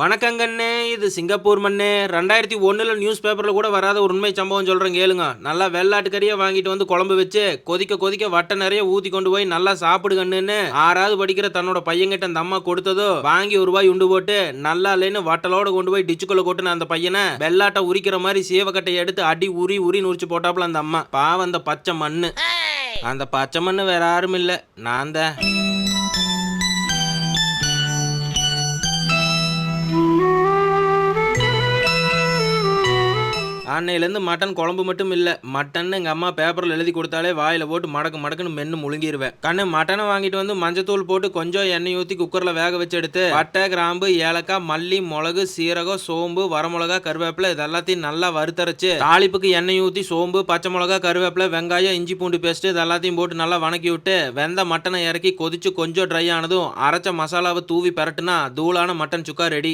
வணக்கங்கண்ணே, இது சிங்கப்பூர் மண்ணே. 2001ல் நியூஸ் பேப்பரில் கூட வராத ஒரு உண்மை சம்பவம் சொல்கிறேன் கேளுங்க. நல்லா வெள்ளாட்டுக்கறியை வாங்கிட்டு வந்து குழம்பு வச்சு கொதிக்க கொதிக்க வட்டை நிறைய ஊற்றி கொண்டு போய் நல்லா சாப்பிடுங்கன்னு 6வது படிக்கிற தன்னோட பையன்கிட்ட அந்த அம்மா கொடுத்ததோ வாங்கி ஒரு ரூபாய் உண்டு போட்டு நல்லா இல்லைன்னு வட்டலோட கொண்டு போய் டிச்சுக்குள்ள கொட்டுன அந்த பையனை வெள்ளாட்டை உரிக்கிற மாதிரி சீவக்கட்டை எடுத்து அடி உரி உரிச்சு போட்டாப்புல அந்த அம்மா. பாவம் அந்த பச்சை மண்ணு. அந்த பச்சை மண்ணு வேற யாரும் இல்லை, நான் தான். அன்னையிலேருந்து மட்டன் குழம்பு மட்டும் இல்லை, மட்டன் எங்கள் அம்மா பேப்பரில் எழுதி கொடுத்தாலே வாயில் போட்டு மடக்குன்னு மென்று முழுங்கிடுவேன். மட்டனை வாங்கிட்டு வந்து மஞ்சத்தூள் போட்டு கொஞ்சம் எண்ணெய் ஊற்றி குக்கரில் வேக வச்சு எடுத்து பட்டை, கிராம்பு, ஏலக்காய், மல்லி, மிளகு, சீரகம், சோம்பு, வரமிளகா, கருவேப்பிலை இதெல்லாத்தையும் நல்லா வறுத்தரைச்சு தாளிப்புக்கு எண்ணெய் ஊற்றி சோம்பு, பச்சை மிளகா, கருவேப்பிலை, வெங்காயம், இஞ்சி பூண்டு பேஸ்ட் இதெல்லாத்தையும் போட்டு நல்லா வணக்கி விட்டு வெந்த மட்டனை இறக்கி கொதிச்சு கொஞ்சம் ட்ரை ஆனதும் அரைச்ச மசாலாவை தூவி பரட்டுனா தூளான மட்டன் சுக்கா ரெடி.